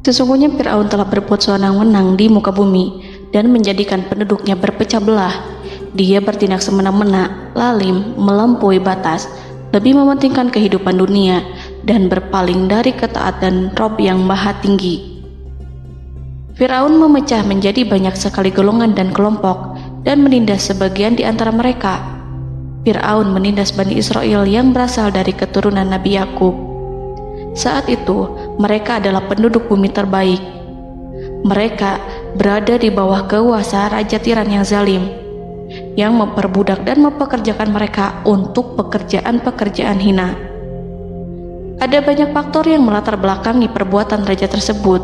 Sesungguhnya Fir'aun telah berbuat sewenang-wenang di muka bumi dan menjadikan penduduknya berpecah belah. Dia bertindak semena-mena, lalim, melampaui batas, lebih mementingkan kehidupan dunia dan berpaling dari ketaatan Rob yang Maha Tinggi. Fir'aun memecah menjadi banyak sekali golongan dan kelompok dan menindas sebagian di antara mereka. Fir'aun menindas Bani Israel yang berasal dari keturunan Nabi Yakub. Saat itu, mereka adalah penduduk bumi terbaik. Mereka berada di bawah kuasa Raja Tiran yang zalim, yang memperbudak dan mempekerjakan mereka untuk pekerjaan-pekerjaan hina. Ada banyak faktor yang melatar belakangi perbuatan raja tersebut.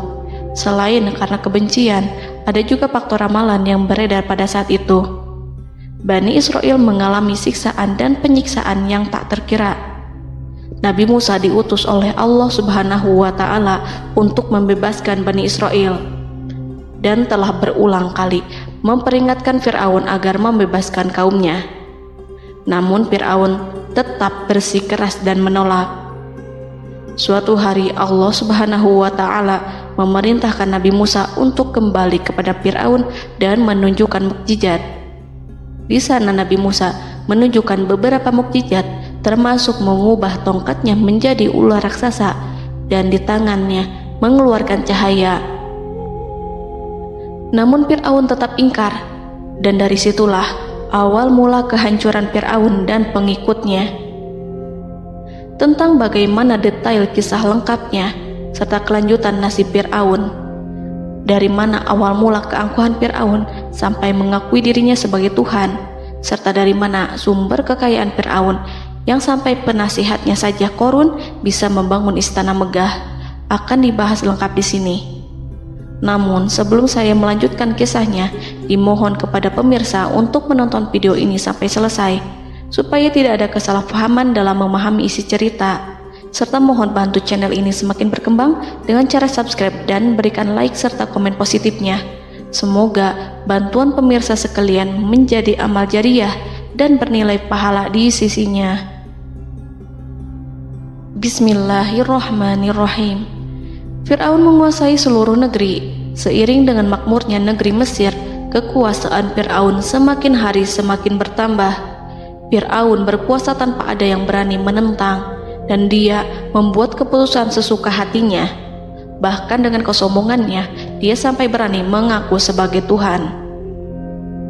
Selain karena kebencian, ada juga faktor ramalan yang beredar pada saat itu. Bani Israel mengalami siksaan dan penyiksaan yang tak terkira. Nabi Musa diutus oleh Allah Subhanahu wa Ta'ala untuk membebaskan Bani Israel dan telah berulang kali memperingatkan Fir'aun agar membebaskan kaumnya. Namun Fir'aun tetap bersikeras dan menolak. Suatu hari Allah Subhanahu wa Ta'ala memerintahkan Nabi Musa untuk kembali kepada Fir'aun dan menunjukkan mukjizat. Di sana Nabi Musa menunjukkan beberapa mukjizat, termasuk mengubah tongkatnya menjadi ular raksasa dan di tangannya mengeluarkan cahaya. Namun Fir'aun tetap ingkar, dan dari situlah awal mula kehancuran Fir'aun dan pengikutnya. Tentang bagaimana detail kisah lengkapnya serta kelanjutan nasib Fir'aun, dari mana awal mula keangkuhan Fir'aun sampai mengakui dirinya sebagai Tuhan, serta dari mana sumber kekayaan Fir'aun yang sampai penasihatnya saja Qorun bisa membangun istana megah, akan dibahas lengkap di sini. Namun sebelum saya melanjutkan kisahnya, dimohon kepada pemirsa untuk menonton video ini sampai selesai, supaya tidak ada kesalahpahaman dalam memahami isi cerita, serta mohon bantu channel ini semakin berkembang dengan cara subscribe dan berikan like serta komen positifnya. Semoga bantuan pemirsa sekalian menjadi amal jariah dan bernilai pahala di sisinya. Bismillahirrahmanirrahim. Fir'aun menguasai seluruh negeri. Seiring dengan makmurnya negeri Mesir, kekuasaan Fir'aun semakin hari semakin bertambah. Fir'aun berkuasa tanpa ada yang berani menentang, dan dia membuat keputusan sesuka hatinya. Bahkan dengan kesombongannya, dia sampai berani mengaku sebagai Tuhan.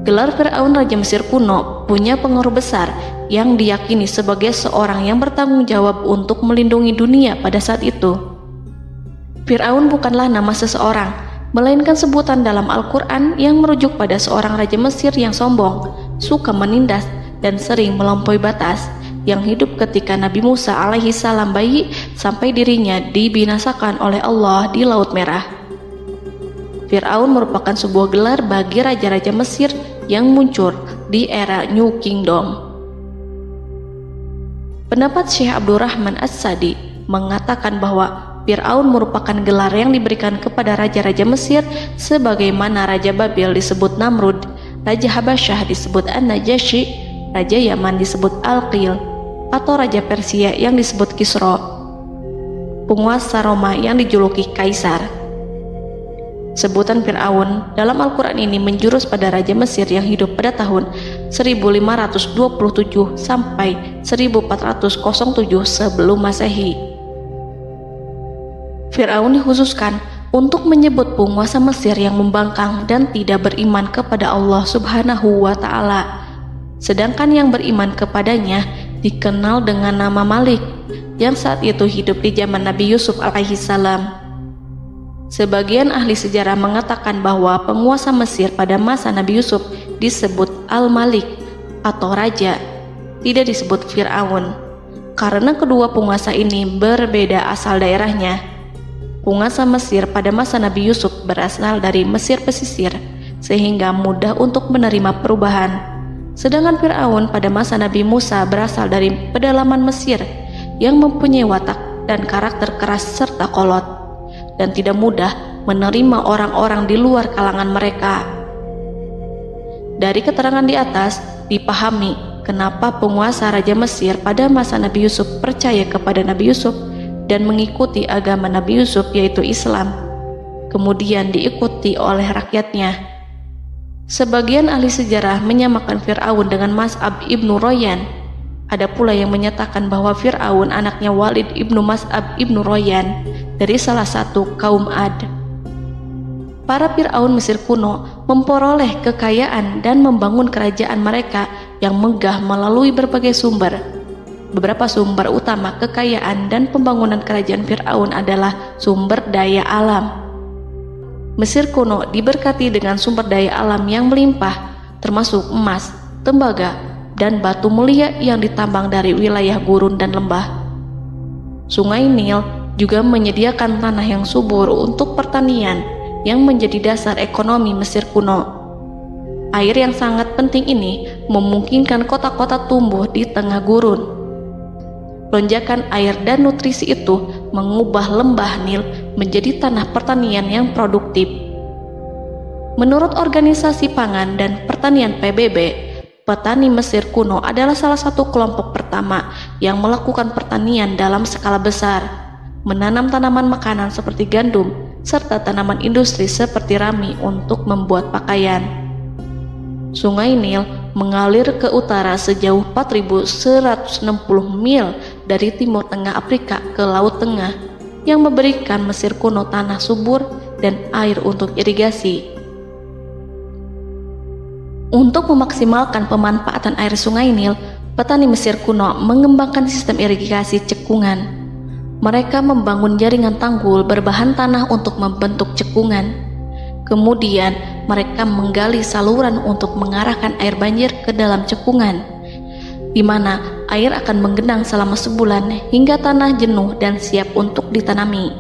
Gelar Fir'aun Raja Mesir kuno punya pengaruh besar yang diyakini sebagai seorang yang bertanggung jawab untuk melindungi dunia pada saat itu. Fir'aun bukanlah nama seseorang, melainkan sebutan dalam Al-Quran yang merujuk pada seorang Raja Mesir yang sombong, suka menindas, dan sering melampaui batas, yang hidup ketika Nabi Musa alaihi salam bayi sampai dirinya dibinasakan oleh Allah di Laut Merah. Fir'aun merupakan sebuah gelar bagi raja-raja Mesir yang muncul di era New Kingdom. Pendapat Syekh Abdurrahman As-Sadi mengatakan bahwa Fir'aun merupakan gelar yang diberikan kepada raja-raja Mesir, sebagaimana Raja Babil disebut Namrud, Raja Habasyah disebut An-Najasyi, Raja Yaman disebut Al-Qil, atau Raja Persia yang disebut Kisra, penguasa Roma yang dijuluki Kaisar. Sebutan Fir'aun dalam Al-Quran ini menjurus pada Raja Mesir yang hidup pada tahun 1527 sampai 1407 sebelum Masehi. Fir'aun dikhususkan untuk menyebut penguasa Mesir yang membangkang dan tidak beriman kepada Allah Subhanahu wa Ta'ala, sedangkan yang beriman kepadanya dikenal dengan nama Malik, yang saat itu hidup di zaman Nabi Yusuf alaihi salam. Sebagian ahli sejarah mengatakan bahwa penguasa Mesir pada masa Nabi Yusuf disebut Al-Malik atau Raja, tidak disebut Fir'aun, karena kedua penguasa ini berbeda asal daerahnya. Penguasa Mesir pada masa Nabi Yusuf berasal dari Mesir pesisir, sehingga mudah untuk menerima perubahan. Sedangkan Fir'aun pada masa Nabi Musa berasal dari pedalaman Mesir yang mempunyai watak dan karakter keras serta kolot, dan tidak mudah menerima orang-orang di luar kalangan mereka. Dari keterangan di atas dipahami kenapa penguasa Raja Mesir pada masa Nabi Yusuf percaya kepada Nabi Yusuf dan mengikuti agama Nabi Yusuf, yaitu Islam. kemudian diikuti oleh rakyatnya. Sebagian ahli sejarah menyamakan Fir'aun dengan Mas'ab ibnu Royan. Ada pula yang menyatakan bahwa Fir'aun anaknya Walid ibnu Mas'ab ibnu Royan dari salah satu kaum Ad. Para Fir'aun Mesir kuno memperoleh kekayaan dan membangun kerajaan mereka yang megah melalui berbagai sumber. Beberapa sumber utama kekayaan dan pembangunan kerajaan Fir'aun adalah sumber daya alam. Mesir kuno diberkati dengan sumber daya alam yang melimpah, termasuk emas, tembaga, dan batu mulia yang ditambang dari wilayah gurun dan lembah. Sungai Nil juga menyediakan tanah yang subur untuk pertanian yang menjadi dasar ekonomi Mesir kuno. Air yang sangat penting ini memungkinkan kota-kota tumbuh di tengah gurun. Lonjakan air dan nutrisi itu mengubah lembah Nil menjadi tanah pertanian yang produktif. Menurut Organisasi Pangan dan Pertanian PBB, petani Mesir kuno adalah salah satu kelompok pertama yang melakukan pertanian dalam skala besar, menanam tanaman makanan seperti gandum, serta tanaman industri seperti rami untuk membuat pakaian. Sungai Nil mengalir ke utara sejauh 4.160 mil dari timur tengah Afrika ke Laut Tengah, yang memberikan Mesir kuno tanah subur dan air untuk irigasi. Untuk memaksimalkan pemanfaatan air Sungai Nil, petani Mesir kuno mengembangkan sistem irigasi cekungan. Mereka membangun jaringan tanggul berbahan tanah untuk membentuk cekungan. Kemudian mereka menggali saluran untuk mengarahkan air banjir ke dalam cekungan, di mana air akan menggenang selama sebulan hingga tanah jenuh dan siap untuk ditanami.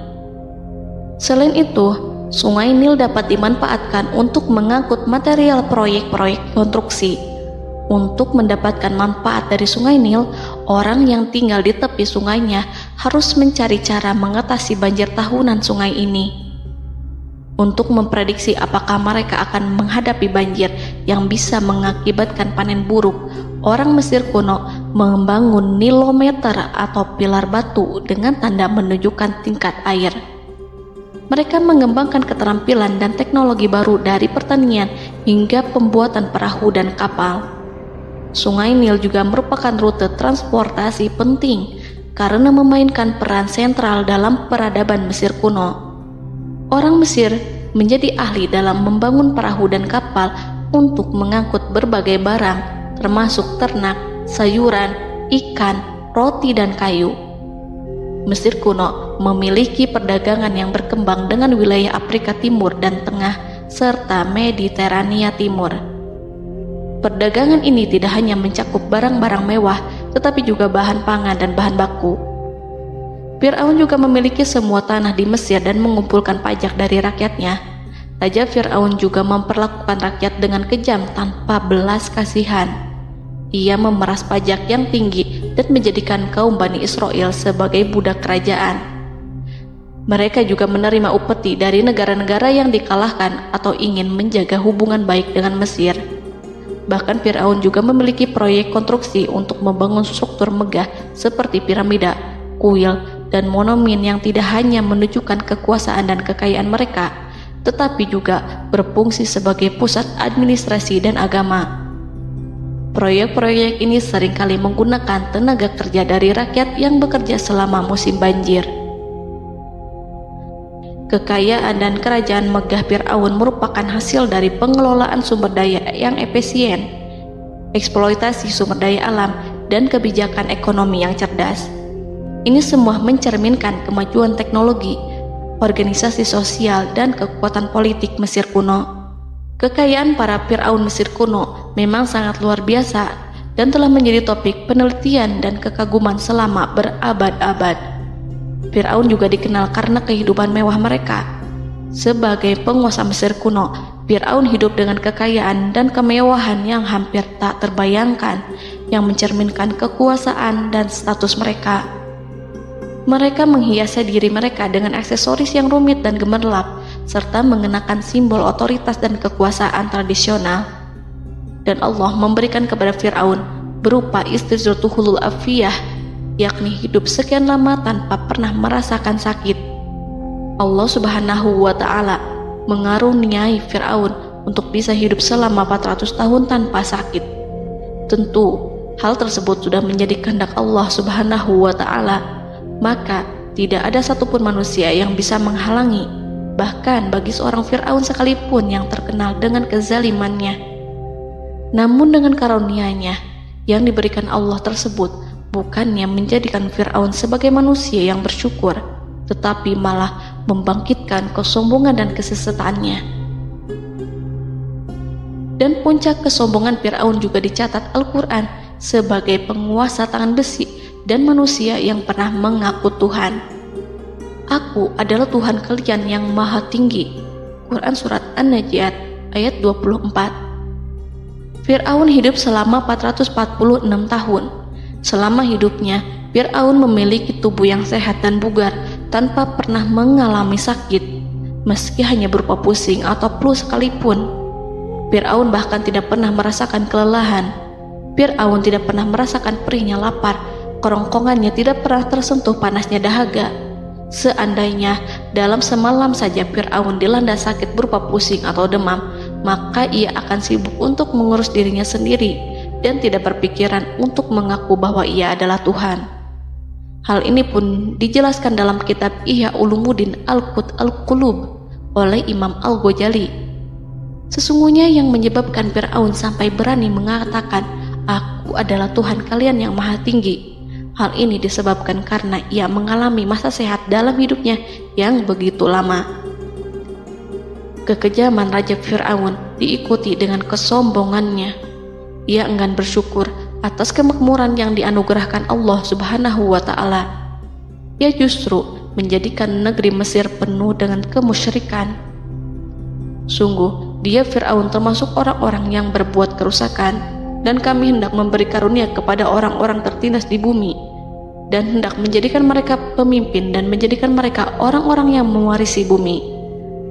Selain itu, Sungai Nil dapat dimanfaatkan untuk mengangkut material proyek-proyek konstruksi. Untuk mendapatkan manfaat dari Sungai Nil, orang yang tinggal di tepi sungainya harus mencari cara mengatasi banjir tahunan sungai ini. Untuk memprediksi apakah mereka akan menghadapi banjir yang bisa mengakibatkan panen buruk, orang Mesir kuno membangun nilometer atau pilar batu dengan tanda menunjukkan tingkat air. Mereka mengembangkan keterampilan dan teknologi baru dari pertanian hingga pembuatan perahu dan kapal. Sungai Nil juga merupakan rute transportasi penting karena memainkan peran sentral dalam peradaban Mesir kuno. Orang Mesir menjadi ahli dalam membangun perahu dan kapal untuk mengangkut berbagai barang, termasuk ternak, sayuran, ikan, roti, dan kayu. Mesir kuno memiliki perdagangan yang berkembang dengan wilayah Afrika Timur dan Tengah serta Mediterania Timur. Perdagangan ini tidak hanya mencakup barang-barang mewah, tetapi juga bahan pangan dan bahan baku. Fir'aun juga memiliki semua tanah di Mesir dan mengumpulkan pajak dari rakyatnya. Raja Fir'aun juga memperlakukan rakyat dengan kejam tanpa belas kasihan. Ia memeras pajak yang tinggi dan menjadikan kaum Bani Israel sebagai budak kerajaan. Mereka juga menerima upeti dari negara-negara yang dikalahkan atau ingin menjaga hubungan baik dengan Mesir. Bahkan Fir'aun juga memiliki proyek konstruksi untuk membangun struktur megah seperti piramida, kuil, dan monumen yang tidak hanya menunjukkan kekuasaan dan kekayaan mereka, tetapi juga berfungsi sebagai pusat administrasi dan agama. Proyek-proyek ini seringkali menggunakan tenaga kerja dari rakyat yang bekerja selama musim banjir. Kekayaan dan kerajaan megah Fir'aun merupakan hasil dari pengelolaan sumber daya yang efisien, eksploitasi sumber daya alam, dan kebijakan ekonomi yang cerdas. Ini semua mencerminkan kemajuan teknologi, organisasi sosial, dan kekuatan politik Mesir kuno. Kekayaan para Fir'aun Mesir kuno memang sangat luar biasa dan telah menjadi topik penelitian dan kekaguman selama berabad-abad. Fir'aun juga dikenal karena kehidupan mewah mereka. Sebagai penguasa Mesir kuno, Fir'aun hidup dengan kekayaan dan kemewahan yang hampir tak terbayangkan, yang mencerminkan kekuasaan dan status mereka. Mereka menghiasi diri mereka dengan aksesoris yang rumit dan gemerlap, serta mengenakan simbol otoritas dan kekuasaan tradisional. Dan Allah memberikan kepada Fir'aun berupa istidratuhul afiyah, yakni hidup sekian lama tanpa pernah merasakan sakit. Allah Subhanahu wa Ta'ala mengaruniai Fir'aun untuk bisa hidup selama 400 tahun tanpa sakit. Tentu hal tersebut sudah menjadi kehendak Allah Subhanahu wa Ta'ala, maka tidak ada satupun manusia yang bisa menghalangi, bahkan bagi seorang Fir'aun sekalipun yang terkenal dengan kezalimannya. Namun dengan karunia-Nya yang diberikan Allah tersebut bukannya menjadikan Fir'aun sebagai manusia yang bersyukur, tetapi malah membangkitkan kesombongan dan kesesataannya. Dan puncak kesombongan Fir'aun juga dicatat Al-Quran sebagai penguasa tangan besi dan manusia yang pernah mengaku Tuhan. Aku adalah Tuhan kalian yang maha tinggi. Quran Surat An-Najiat ayat 24. Fir'aun hidup selama 446 tahun. Selama hidupnya, Fir'aun memiliki tubuh yang sehat dan bugar tanpa pernah mengalami sakit, meski hanya berupa pusing atau flu sekalipun. Fir'aun bahkan tidak pernah merasakan kelelahan. Fir'aun tidak pernah merasakan perihnya lapar, kerongkongannya tidak pernah tersentuh panasnya dahaga. Seandainya dalam semalam saja Fir'aun dilanda sakit berupa pusing atau demam, maka ia akan sibuk untuk mengurus dirinya sendiri dan tidak berpikiran untuk mengaku bahwa ia adalah Tuhan. Hal ini pun dijelaskan dalam kitab Ihya Ulumuddin Al-Qut Al-Qulub oleh Imam Al-Ghazali. Sesungguhnya yang menyebabkan Fir'aun sampai berani mengatakan, "Aku adalah Tuhan kalian yang maha tinggi." Hal ini disebabkan karena ia mengalami masa sehat dalam hidupnya yang begitu lama. Kekejaman Raja Fir'aun diikuti dengan kesombongannya. Ia enggan bersyukur atas kemakmuran yang dianugerahkan Allah Subhanahu wa Ta'ala. Ia justru menjadikan negeri Mesir penuh dengan kemusyrikan. Sungguh, dia Fir'aun termasuk orang-orang yang berbuat kerusakan, dan kami hendak memberi karunia kepada orang-orang tertindas di bumi, dan hendak menjadikan mereka pemimpin dan menjadikan mereka orang-orang yang mewarisi bumi.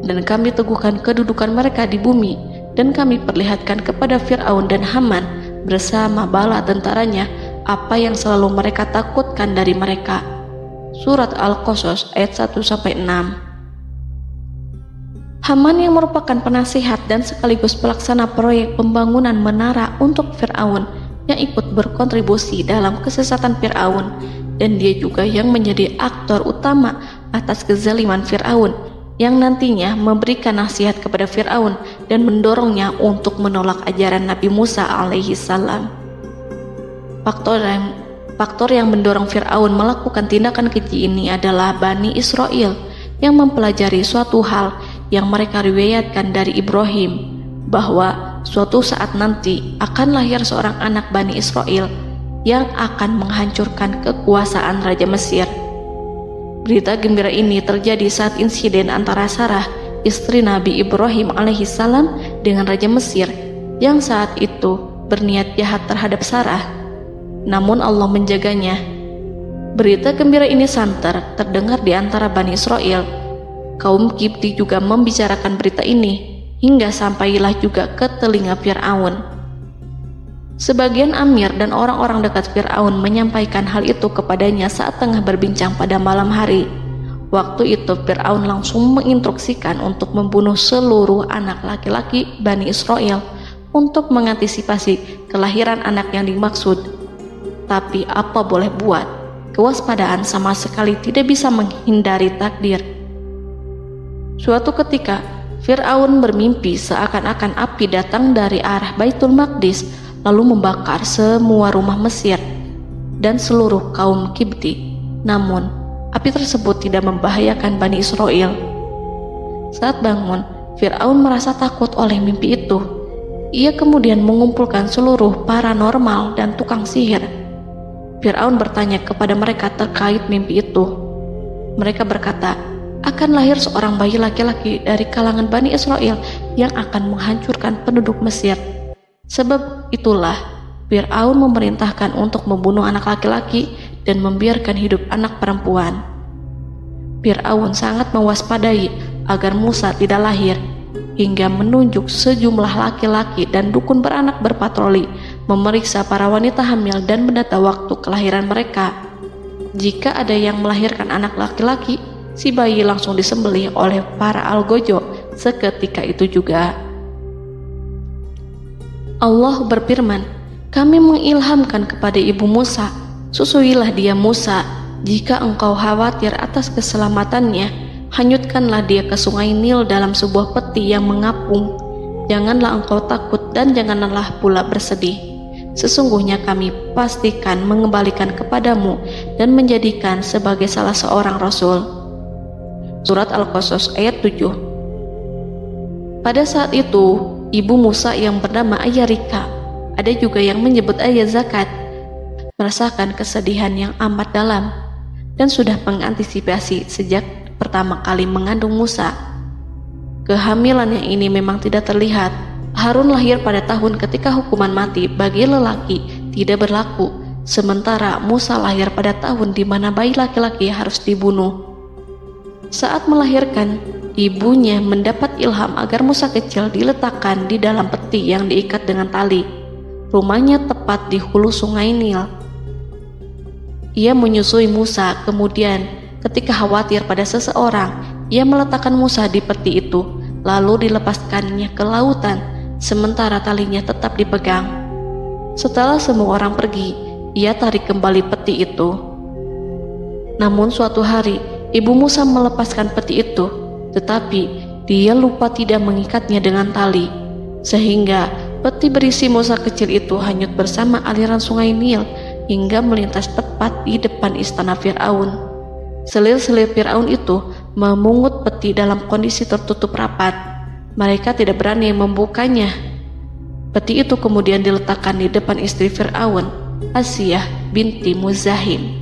Dan kami teguhkan kedudukan mereka di bumi, dan kami perlihatkan kepada Fir'aun dan Haman bersama bala tentaranya apa yang selalu mereka takutkan dari mereka. Surat Al-Qasas ayat 1-6. Haman yang merupakan penasihat dan sekaligus pelaksana proyek pembangunan menara untuk Fir'aun yang ikut berkontribusi dalam kesesatan Fir'aun, dan dia juga yang menjadi aktor utama atas kezaliman Fir'aun yang nantinya memberikan nasihat kepada Fir'aun dan mendorongnya untuk menolak ajaran Nabi Musa alaihi salam. Faktor yang mendorong Fir'aun melakukan tindakan keji ini adalah Bani Israel yang mempelajari suatu hal yang mereka riwayatkan dari Ibrahim, bahwa suatu saat nanti akan lahir seorang anak Bani Israel yang akan menghancurkan kekuasaan Raja Mesir. Berita gembira ini terjadi saat insiden antara Sarah, istri Nabi Ibrahim alaihissalam, dengan Raja Mesir yang saat itu berniat jahat terhadap Sarah. Namun Allah menjaganya. Berita gembira ini santer terdengar di antara Bani Israel. Kaum Kipti juga membicarakan berita ini, hingga sampailah juga ke telinga Fir'aun. Sebagian amir dan orang-orang dekat Fir'aun menyampaikan hal itu kepadanya saat tengah berbincang pada malam hari. Waktu itu Fir'aun langsung menginstruksikan untuk membunuh seluruh anak laki-laki Bani Israel untuk mengantisipasi kelahiran anak yang dimaksud. Tapi apa boleh buat, kewaspadaan sama sekali tidak bisa menghindari takdir. Suatu ketika Fir'aun bermimpi seakan-akan api datang dari arah Baitul Maqdis lalu membakar semua rumah Mesir dan seluruh kaum Kipti. Namun, api tersebut tidak membahayakan Bani Israel. Saat bangun, Fir'aun merasa takut oleh mimpi itu. Ia kemudian mengumpulkan seluruh paranormal dan tukang sihir. Fir'aun bertanya kepada mereka terkait mimpi itu. Mereka berkata, akan lahir seorang bayi laki-laki dari kalangan Bani Israel yang akan menghancurkan penduduk Mesir. Sebab itulah Fir'aun memerintahkan untuk membunuh anak laki-laki dan membiarkan hidup anak perempuan. Fir'aun sangat mewaspadai agar Musa tidak lahir, hingga menunjuk sejumlah laki-laki dan dukun beranak berpatroli memeriksa para wanita hamil dan mendata waktu kelahiran mereka. Jika ada yang melahirkan anak laki-laki, si bayi langsung disembelih oleh para algojo seketika itu juga. Allah berfirman, kami mengilhamkan kepada ibu Musa, susuilah dia Musa, jika engkau khawatir atas keselamatannya, hanyutkanlah dia ke sungai Nil dalam sebuah peti yang mengapung. Janganlah engkau takut dan janganlah pula bersedih. Sesungguhnya kami pastikan mengembalikan kepadamu dan menjadikan sebagai salah seorang rasul. Surat Al-Qasas ayat 7. Pada saat itu, ibu Musa yang bernama Ayarika, ada juga yang menyebut Ayah Zakat, merasakan kesedihan yang amat dalam dan sudah mengantisipasi sejak pertama kali mengandung Musa. Kehamilannya ini memang tidak terlihat. Harun lahir pada tahun ketika hukuman mati bagi lelaki tidak berlaku, sementara Musa lahir pada tahun di mana bayi laki-laki harus dibunuh. Saat melahirkan, ibunya mendapat ilham agar Musa kecil diletakkan di dalam peti yang diikat dengan tali. Rumahnya tepat di hulu sungai Nil. Ia menyusui Musa, kemudian ketika khawatir pada seseorang, ia meletakkan Musa di peti itu, lalu dilepaskannya ke lautan, sementara talinya tetap dipegang. Setelah semua orang pergi, ia tarik kembali peti itu. Namun suatu hari, ibu Musa melepaskan peti itu, tetapi dia lupa tidak mengikatnya dengan tali, sehingga peti berisi Musa kecil itu hanyut bersama aliran sungai Nil hingga melintas tepat di depan istana Fir'aun. Selir-selir Fir'aun itu memungut peti dalam kondisi tertutup rapat. Mereka tidak berani membukanya. Peti itu kemudian diletakkan di depan istri Fir'aun, Asiyah binti Muzahim.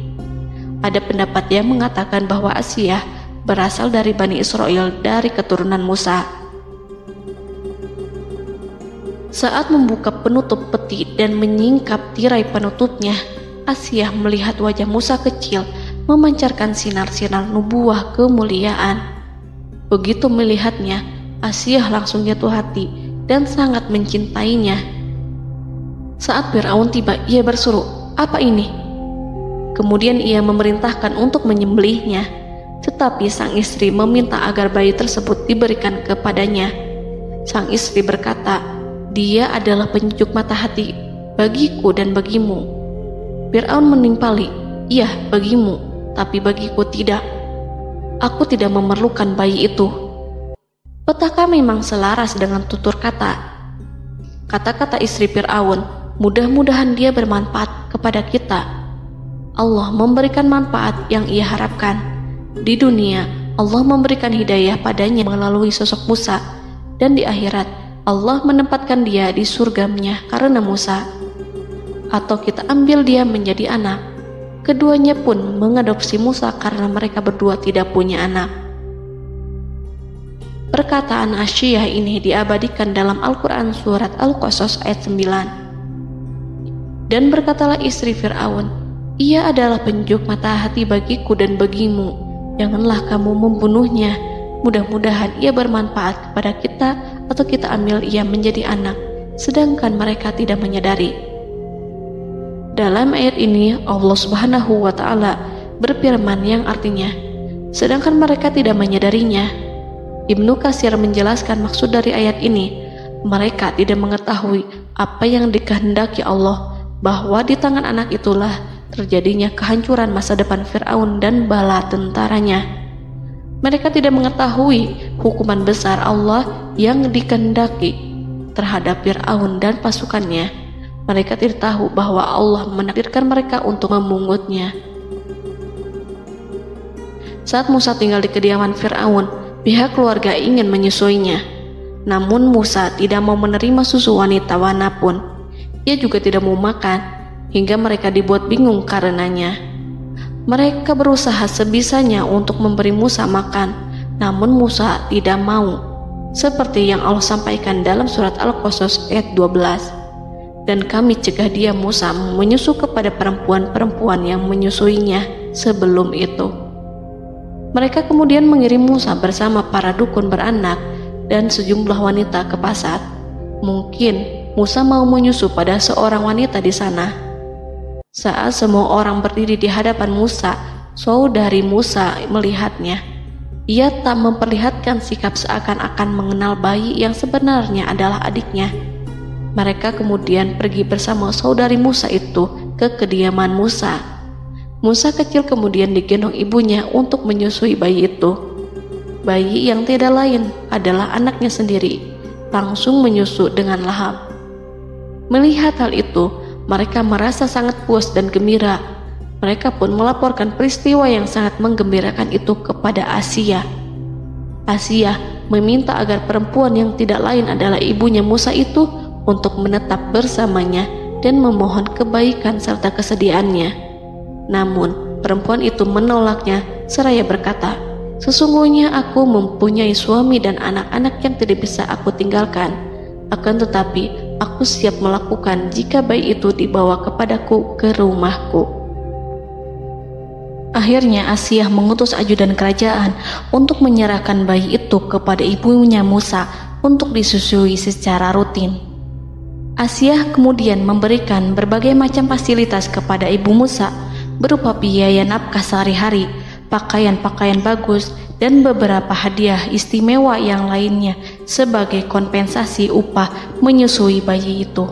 Ada pendapat yang mengatakan bahwa Asiyah berasal dari Bani Israel dari keturunan Musa. Saat membuka penutup peti dan menyingkap tirai penutupnya, Asiyah melihat wajah Musa kecil memancarkan sinar-sinar nubuah kemuliaan. Begitu melihatnya, Asiyah langsung jatuh hati dan sangat mencintainya. Saat Fir'aun tiba, ia berseru, "Apa ini?" Kemudian ia memerintahkan untuk menyembelihnya, tetapi sang istri meminta agar bayi tersebut diberikan kepadanya. Sang istri berkata, "Dia adalah penyejuk mata hati bagiku dan bagimu." Fir'aun menimpali, "Iya, bagimu, tapi bagiku tidak. Aku tidak memerlukan bayi itu." Petaka memang selaras dengan tutur kata. Kata-kata istri Fir'aun, mudah-mudahan dia bermanfaat kepada kita. Allah memberikan manfaat yang ia harapkan. Di dunia, Allah memberikan hidayah padanya melalui sosok Musa, dan di akhirat, Allah menempatkan dia di surganya karena Musa. Atau kita ambil dia menjadi anak. Keduanya pun mengadopsi Musa karena mereka berdua tidak punya anak. Perkataan Asiyah ini diabadikan dalam Al-Quran surat Al-Qasas ayat 9. Dan berkatalah istri Fir'aun, "Ia adalah penyejuk mata hati bagiku dan bagimu. Janganlah kamu membunuhnya. Mudah-mudahan ia bermanfaat kepada kita, atau kita ambil ia menjadi anak, sedangkan mereka tidak menyadari." Dalam ayat ini Allah Subhanahu wa Ta'ala berfirman yang artinya, sedangkan mereka tidak menyadarinya. Ibnu Katsir menjelaskan maksud dari ayat ini, mereka tidak mengetahui apa yang dikehendaki Allah, bahwa di tangan anak itulah terjadinya kehancuran masa depan Fir'aun dan bala tentaranya. Mereka tidak mengetahui hukuman besar Allah yang dikehendaki terhadap Fir'aun dan pasukannya. Mereka tidak tahu bahwa Allah menakdirkan mereka untuk memungutnya. Saat Musa tinggal di kediaman Fir'aun, pihak keluarga ingin menyusuinya. Namun Musa tidak mau menerima susu wanita manapun. Ia juga tidak mau makan, hingga mereka dibuat bingung karenanya. Mereka berusaha sebisanya untuk memberi Musa makan, namun Musa tidak mau. Seperti yang Allah sampaikan dalam surat Al-Qasas ayat 12. Dan kami cegah dia Musa menyusu kepada perempuan-perempuan yang menyusuinya sebelum itu. Mereka kemudian mengirim Musa bersama para dukun beranak dan sejumlah wanita ke pasar. Mungkin Musa mau menyusu pada seorang wanita di sana. Saat semua orang berdiri di hadapan Musa, saudari Musa melihatnya. Ia tak memperlihatkan sikap seakan-akan mengenal bayi yang sebenarnya adalah adiknya. Mereka kemudian pergi bersama saudari Musa itu ke kediaman Musa. Musa kecil kemudian digendong ibunya untuk menyusui bayi itu. Bayi yang tidak lain adalah anaknya sendiri, langsung menyusu dengan lahap. Melihat hal itu, mereka merasa sangat puas dan gembira. Mereka pun melaporkan peristiwa yang sangat menggembirakan itu kepada Asia. Asia meminta agar perempuan yang tidak lain adalah ibunya Musa itu untuk menetap bersamanya dan memohon kebaikan serta kesediaannya. Namun, perempuan itu menolaknya seraya berkata, "Sesungguhnya aku mempunyai suami dan anak-anak yang tidak bisa aku tinggalkan. Akan tetapi, aku siap melakukan jika bayi itu dibawa kepadaku ke rumahku." Akhirnya Asia mengutus ajudan kerajaan untuk menyerahkan bayi itu kepada ibunya Musa untuk disusui secara rutin. Asia kemudian memberikan berbagai macam fasilitas kepada ibu Musa, berupa biaya nafkah sehari-hari, pakaian-pakaian bagus, dan beberapa hadiah istimewa yang lainnya sebagai kompensasi upah menyusui bayi itu.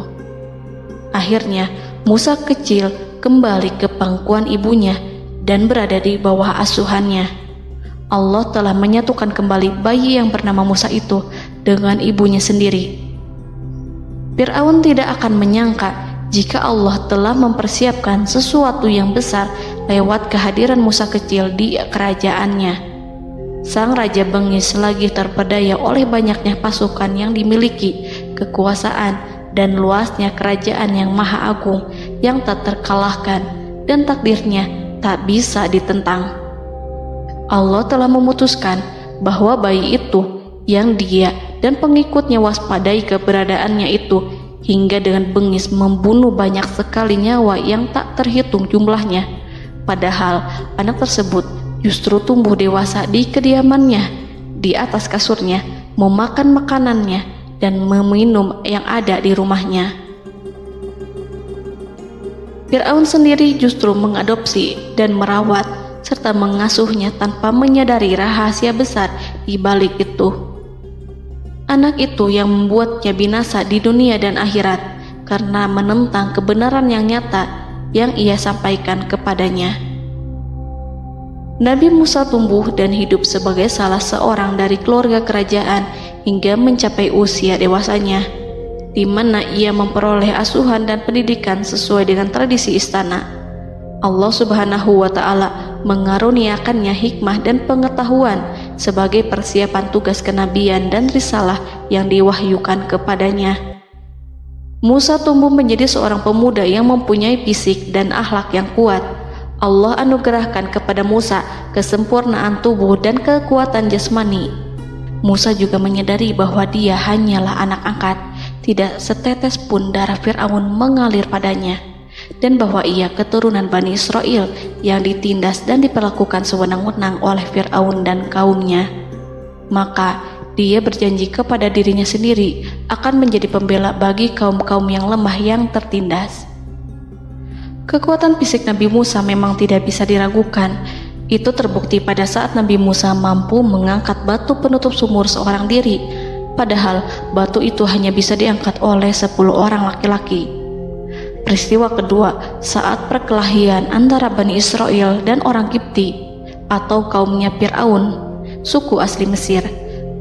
Akhirnya, Musa kecil kembali ke pangkuan ibunya dan berada di bawah asuhannya. Allah telah menyatukan kembali bayi yang bernama Musa itu dengan ibunya sendiri. Fir'aun tidak akan menyangka jika Allah telah mempersiapkan sesuatu yang besar lewat kehadiran Musa kecil di kerajaannya. Sang raja bengis lagi terpedaya oleh banyaknya pasukan yang dimiliki, kekuasaan, dan luasnya kerajaan yang maha agung yang tak terkalahkan, dan takdirnya tak bisa ditentang. Allah telah memutuskan bahwa bayi itu yang dia dan pengikutnya waspadai keberadaannya itu hingga dengan bengis membunuh banyak sekali nyawa yang tak terhitung jumlahnya. Padahal anak tersebut justru tumbuh dewasa di kediamannya, di atas kasurnya, memakan makanannya, dan meminum yang ada di rumahnya. Fir'aun sendiri justru mengadopsi dan merawat serta mengasuhnya tanpa menyadari rahasia besar di balik itu. Anak itu yang membuatnya binasa di dunia dan akhirat karena menentang kebenaran yang nyata yang ia sampaikan kepadanya. Nabi Musa tumbuh dan hidup sebagai salah seorang dari keluarga kerajaan hingga mencapai usia dewasanya, di mana ia memperoleh asuhan dan pendidikan sesuai dengan tradisi istana. Allah Subhanahu wa Ta'ala mengaruniakannya hikmah dan pengetahuan sebagai persiapan tugas kenabian dan risalah yang diwahyukan kepadanya. Musa tumbuh menjadi seorang pemuda yang mempunyai fisik dan akhlak yang kuat. Allah anugerahkan kepada Musa kesempurnaan tubuh dan kekuatan jasmani. Musa juga menyadari bahwa dia hanyalah anak angkat, tidak setetes pun darah Fir'aun mengalir padanya, dan bahwa ia keturunan Bani Israel yang ditindas dan diperlakukan sewenang-wenang oleh Fir'aun dan kaumnya. Maka dia berjanji kepada dirinya sendiri akan menjadi pembela bagi kaum-kaum yang lemah yang tertindas. Kekuatan fisik Nabi Musa memang tidak bisa diragukan. Itu terbukti pada saat Nabi Musa mampu mengangkat batu penutup sumur seorang diri, padahal batu itu hanya bisa diangkat oleh 10 orang laki-laki. Peristiwa kedua saat perkelahian antara Bani Israel dan orang Kipti atau kaumnya Fir'aun, suku asli Mesir.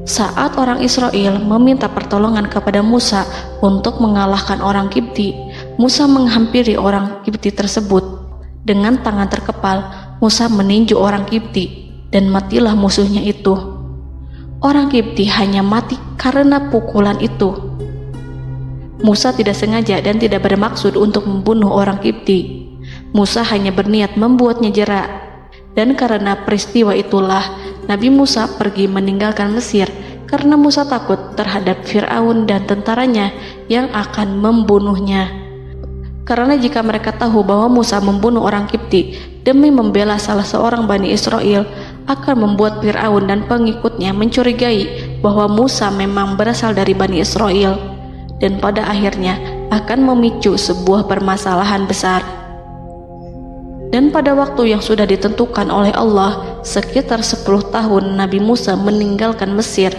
Saat orang Israel meminta pertolongan kepada Musa untuk mengalahkan orang Kipti, Musa menghampiri orang Kipti tersebut. Dengan tangan terkepal, Musa meninju orang Kipti dan matilah musuhnya itu. Orang Kipti hanya mati karena pukulan itu. Musa tidak sengaja dan tidak bermaksud untuk membunuh orang Kipti. Musa hanya berniat membuatnya jera. Dan karena peristiwa itulah Nabi Musa pergi meninggalkan Mesir karena Musa takut terhadap Fir'aun dan tentaranya yang akan membunuhnya. Karena jika mereka tahu bahwa Musa membunuh orang Kipti demi membela salah seorang Bani Israel, akan membuat Fir'aun dan pengikutnya mencurigai bahwa Musa memang berasal dari Bani Israel, dan pada akhirnya akan memicu sebuah permasalahan besar. Dan pada waktu yang sudah ditentukan oleh Allah, sekitar 10 tahun Nabi Musa meninggalkan Mesir.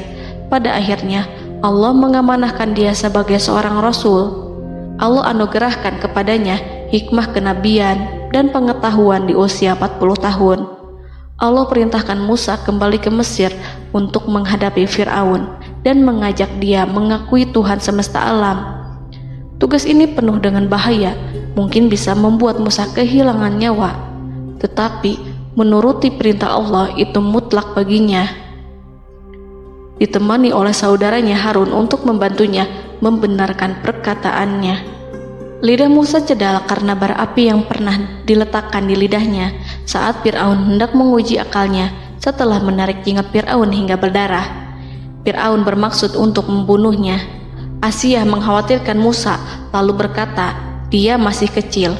Pada akhirnya Allah mengamanahkan dia sebagai seorang rasul. Allah anugerahkan kepadanya hikmah kenabian dan pengetahuan di usia 40 tahun. Allah perintahkan Musa kembali ke Mesir untuk menghadapi Fir'aun dan mengajak dia mengakui Tuhan semesta alam. Tugas ini penuh dengan bahaya, mungkin bisa membuat Musa kehilangan nyawa, tetapi menuruti perintah Allah itu mutlak baginya. Ditemani oleh saudaranya Harun untuk membantunya membenarkan perkataannya. Lidah Musa cedal karena bara api yang pernah diletakkan di lidahnya saat Fir'aun hendak menguji akalnya setelah menarik jingat Fir'aun hingga berdarah. Fir'aun bermaksud untuk membunuhnya. Asyah mengkhawatirkan Musa lalu berkata, dia masih kecil.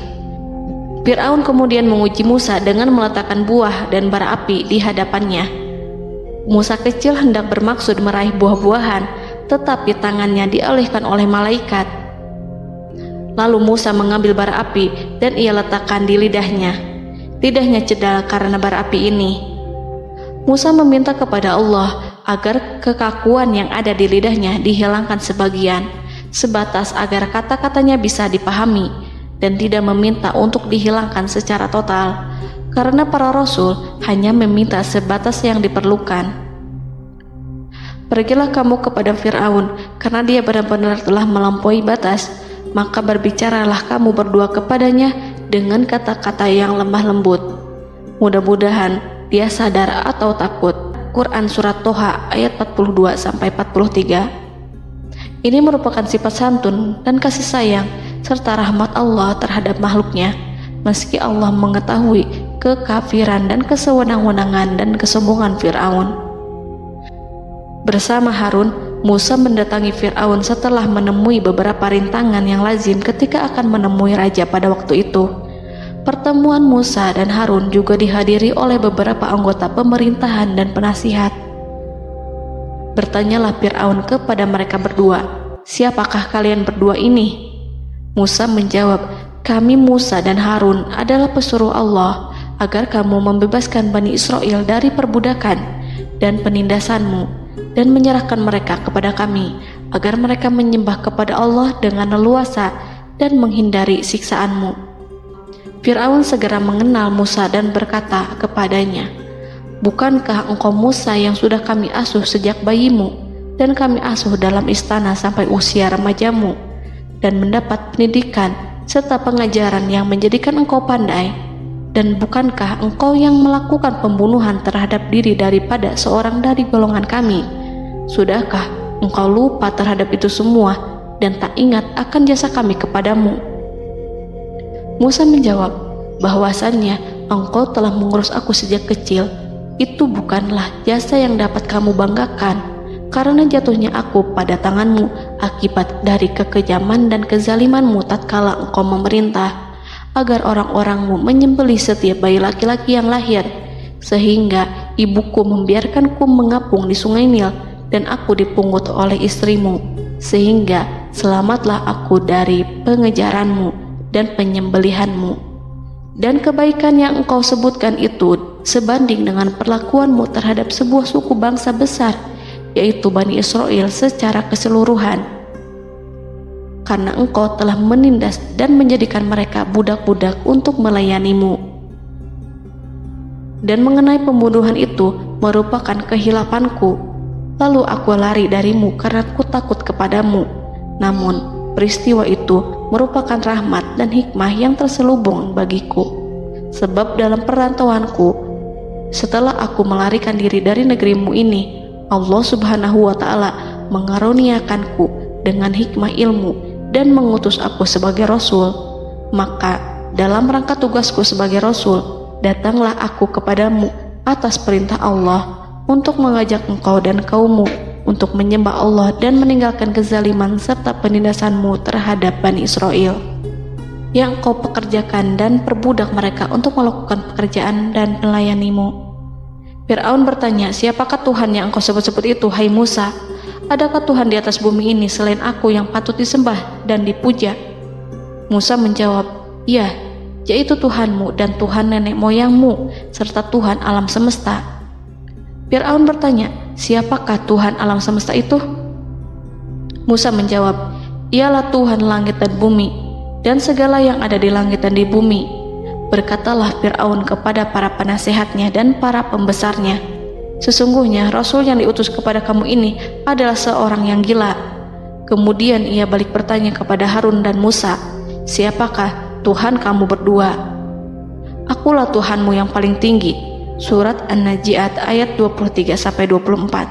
Fir'aun kemudian menguji Musa dengan meletakkan buah dan bara api di hadapannya. Musa kecil hendak bermaksud meraih buah-buahan, tetapi tangannya dialihkan oleh malaikat. Lalu Musa mengambil bara api dan ia letakkan di lidahnya. Lidahnya cedal karena bara api ini. Musa meminta kepada Allah agar kekakuan yang ada di lidahnya dihilangkan sebagian, sebatas agar kata-katanya bisa dipahami, dan tidak meminta untuk dihilangkan secara total, karena para rasul hanya meminta sebatas yang diperlukan. Pergilah kamu kepada Fir'aun, karena dia benar-benar telah melampaui batas, maka berbicaralah kamu berdua kepadanya dengan kata-kata yang lemah lembut. Mudah-mudahan dia sadar atau takut. Quran Surat Toha ayat 42-43. Ini merupakan sifat santun dan kasih sayang serta rahmat Allah terhadap makhluknya, meski Allah mengetahui kekafiran dan kesewenang-wenangan dan kesombongan Fir'aun. Bersama Harun, Musa mendatangi Fir'aun setelah menemui beberapa rintangan yang lazim ketika akan menemui raja pada waktu itu. Pertemuan Musa dan Harun juga dihadiri oleh beberapa anggota pemerintahan dan penasihat. Bertanyalah Fir'aun kepada mereka berdua, siapakah kalian berdua ini? Musa menjawab, kami Musa dan Harun adalah pesuruh Allah agar kamu membebaskan Bani Israel dari perbudakan dan penindasanmu dan menyerahkan mereka kepada kami agar mereka menyembah kepada Allah dengan leluasa dan menghindari siksaanmu. Fir'aun segera mengenal Musa dan berkata kepadanya, bukankah engkau Musa yang sudah kami asuh sejak bayimu dan kami asuh dalam istana sampai usia remajamu dan mendapat pendidikan serta pengajaran yang menjadikan engkau pandai? Dan bukankah engkau yang melakukan pembunuhan terhadap diri daripada seorang dari golongan kami? Sudahkah engkau lupa terhadap itu semua dan tak ingat akan jasa kami kepadamu? Musa menjawab, bahwasannya engkau telah mengurus aku sejak kecil. Itu bukanlah jasa yang dapat kamu banggakan, karena jatuhnya aku pada tanganmu akibat dari kekejaman dan kezalimanmu tatkala engkau memerintah agar orang-orangmu menyembelih setiap bayi laki-laki yang lahir, sehingga ibuku membiarkanku mengapung di sungai Nil dan aku dipungut oleh istrimu, sehingga selamatlah aku dari pengejaranmu dan penyembelihanmu. Dan kebaikan yang engkau sebutkan itu sebanding dengan perlakuanmu terhadap sebuah suku bangsa besar, yaitu Bani Israel secara keseluruhan, karena engkau telah menindas dan menjadikan mereka budak-budak untuk melayanimu. Dan mengenai pembunuhan itu merupakan kehilafanku, lalu aku lari darimu karena aku takut kepadamu. Namun peristiwa itu merupakan rahmat dan hikmah yang terselubung bagiku, sebab dalam perantauanku setelah aku melarikan diri dari negerimu ini, Allah Subhanahu wa Ta'ala mengaruniakanku dengan hikmah ilmu dan mengutus aku sebagai rasul. Maka dalam rangka tugasku sebagai rasul, datanglah aku kepadamu atas perintah Allah untuk mengajak engkau dan kaummu untuk menyembah Allah dan meninggalkan kezaliman serta penindasanmu terhadap Bani Israel yang kau pekerjakan dan perbudak mereka untuk melakukan pekerjaan dan melayanimu. Fir'aun bertanya, siapakah Tuhan yang engkau sebut-sebut itu, hai Musa? Adakah Tuhan di atas bumi ini selain aku yang patut disembah dan dipuja? Musa menjawab, ya, yaitu Tuhanmu dan Tuhan nenek moyangmu, serta Tuhan alam semesta. Fir'aun bertanya, siapakah Tuhan alam semesta itu? Musa menjawab, ialah Tuhan langit dan bumi, dan segala yang ada di langit dan di bumi. Berkatalah Fir'aun kepada para penasehatnya dan para pembesarnya, sesungguhnya Rasul yang diutus kepada kamu ini adalah seorang yang gila. Kemudian ia balik bertanya kepada Harun dan Musa, siapakah Tuhan kamu berdua? Akulah Tuhanmu yang paling tinggi. Surat An-Najiat ayat 23-24.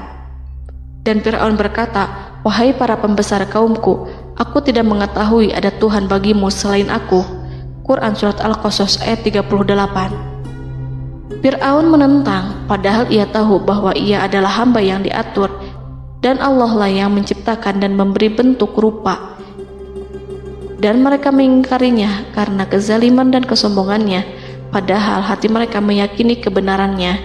Dan Fir'aun berkata, wahai para pembesar kaumku, aku tidak mengetahui ada Tuhan bagimu selain aku. Quran Surat Al-Qasas ayat 38. Fir'aun menentang, padahal ia tahu bahwa ia adalah hamba yang diatur, dan Allah lah yang menciptakan dan memberi bentuk rupa. Dan mereka mengingkarinya karena kezaliman dan kesombongannya, padahal hati mereka meyakini kebenarannya.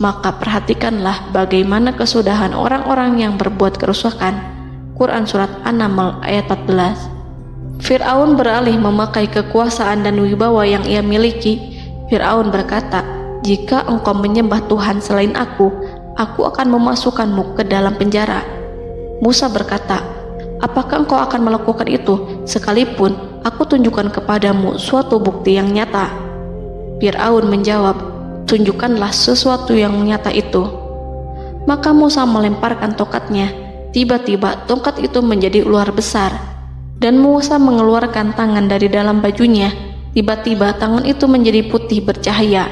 Maka perhatikanlah bagaimana kesudahan orang-orang yang berbuat kerusakan. Quran Surat An-Naml ayat 14. Fir'aun beralih memakai kekuasaan dan wibawa yang ia miliki. Fir'aun berkata, jika engkau menyembah Tuhan selain aku akan memasukkanmu ke dalam penjara. Musa berkata, apakah engkau akan melakukan itu sekalipun aku tunjukkan kepadamu suatu bukti yang nyata? Fir'aun menjawab, tunjukkanlah sesuatu yang nyata itu. Maka Musa melemparkan tongkatnya. Tiba-tiba tongkat itu menjadi ular besar, dan Musa mengeluarkan tangan dari dalam bajunya. Tiba-tiba tangan itu menjadi putih bercahaya.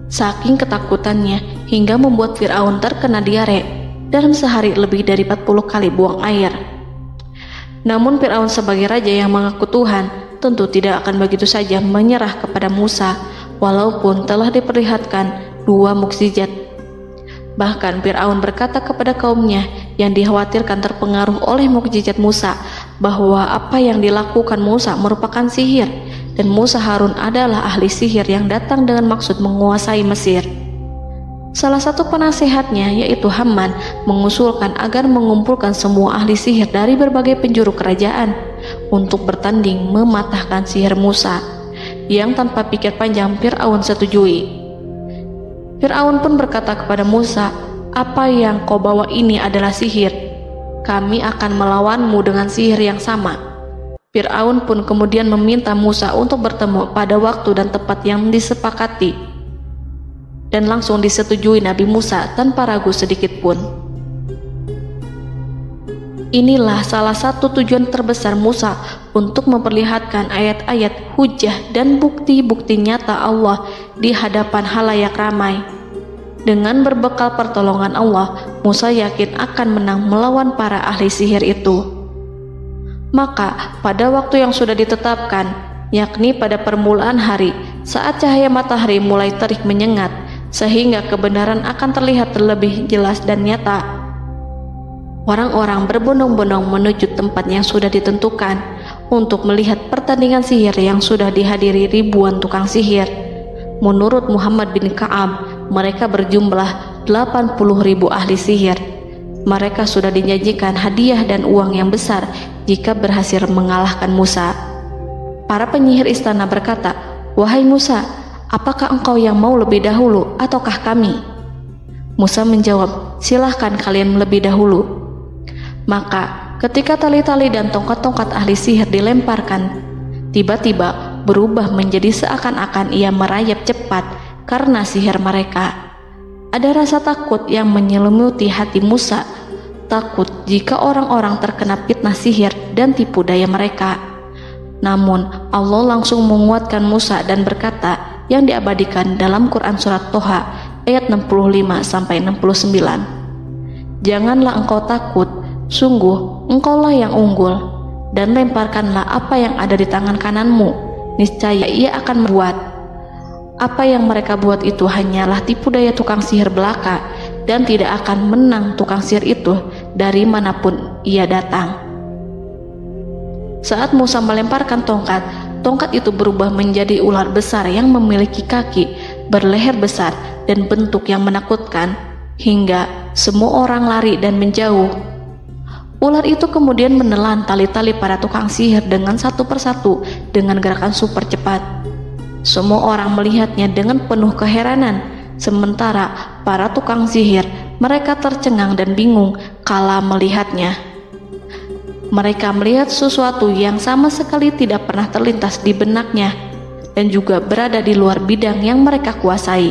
Saking ketakutannya hingga membuat Fir'aun terkena diare. Dalam sehari lebih dari 40 kali buang air. Namun Fir'aun sebagai raja yang mengaku Tuhan tentu tidak akan begitu saja menyerah kepada Musa, walaupun telah diperlihatkan 2 mukjizat. Bahkan Fir'aun berkata kepada kaumnya yang dikhawatirkan terpengaruh oleh mukjizat Musa, bahwa apa yang dilakukan Musa merupakan sihir, dan Musa Harun adalah ahli sihir yang datang dengan maksud menguasai Mesir. Salah satu penasehatnya, yaitu Haman, mengusulkan agar mengumpulkan semua ahli sihir dari berbagai penjuru kerajaan untuk bertanding mematahkan sihir Musa, yang tanpa pikir panjang Fir'aun setujui. Fir'aun pun berkata kepada Musa, apa yang kau bawa ini adalah sihir. Kami akan melawanmu dengan sihir yang sama. Fir'aun pun kemudian meminta Musa untuk bertemu pada waktu dan tempat yang disepakati, dan langsung disetujui Nabi Musa tanpa ragu sedikit pun. Inilah salah satu tujuan terbesar Musa untuk memperlihatkan ayat-ayat hujah dan bukti-bukti nyata Allah di hadapan halayak ramai. Dengan berbekal pertolongan Allah, Musa yakin akan menang melawan para ahli sihir itu. Maka pada waktu yang sudah ditetapkan, yakni pada permulaan hari, saat cahaya matahari mulai terik menyengat, sehingga kebenaran akan terlihat terlebih jelas dan nyata, orang-orang berbondong-bondong menuju tempat yang sudah ditentukan untuk melihat pertandingan sihir yang sudah dihadiri ribuan tukang sihir. Menurut Muhammad bin Ka'ab, mereka berjumlah 80.000 ahli sihir. Mereka sudah dijanjikan hadiah dan uang yang besar jika berhasil mengalahkan Musa. Para penyihir istana berkata, wahai Musa, apakah engkau yang mau lebih dahulu ataukah kami? Musa menjawab, silahkan kalian lebih dahulu. Maka ketika tali-tali dan tongkat-tongkat ahli sihir dilemparkan, tiba-tiba berubah menjadi seakan-akan ia merayap cepat karena sihir mereka. Ada rasa takut yang menyelimuti hati Musa, takut jika orang-orang terkena fitnah sihir dan tipu daya mereka. Namun Allah langsung menguatkan Musa dan berkata, yang diabadikan dalam Quran Surat Toha ayat 65-69. Janganlah engkau takut, sungguh engkaulah yang unggul, dan lemparkanlah apa yang ada di tangan kananmu, niscaya ia akan membuat. Apa yang mereka buat itu hanyalah tipu daya tukang sihir belaka, dan tidak akan menang tukang sihir itu dari manapun ia datang. Saat Musa melemparkan tongkat, tongkat itu berubah menjadi ular besar yang memiliki kaki, berleher besar, dan bentuk yang menakutkan, hingga semua orang lari dan menjauh. Ular itu kemudian menelan tali-tali para tukang sihir dengan satu persatu dengan gerakan super cepat. Semua orang melihatnya dengan penuh keheranan, sementara para tukang sihir mereka tercengang dan bingung kala melihatnya. Mereka melihat sesuatu yang sama sekali tidak pernah terlintas di benaknya dan juga berada di luar bidang yang mereka kuasai.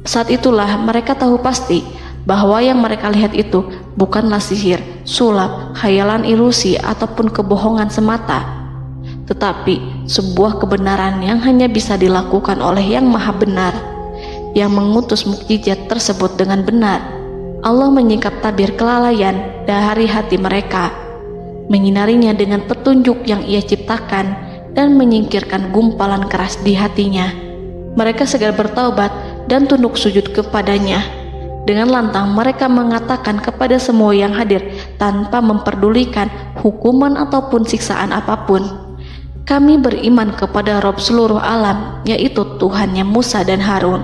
Saat itulah mereka tahu pasti bahwa yang mereka lihat itu bukanlah sihir, sulap, khayalan ilusi ataupun kebohongan semata, tetapi sebuah kebenaran yang hanya bisa dilakukan oleh Yang Maha Benar, yang mengutus mukjizat tersebut dengan benar. Allah menyingkap tabir kelalaian dari hati mereka, menyinarinya dengan petunjuk yang Ia ciptakan dan menyingkirkan gumpalan keras di hatinya. Mereka segera bertaubat dan tunduk sujud kepadanya. Dengan lantang mereka mengatakan kepada semua yang hadir tanpa memperdulikan hukuman ataupun siksaan apapun, "Kami beriman kepada Rob seluruh alam, yaitu Tuhannya Musa dan Harun."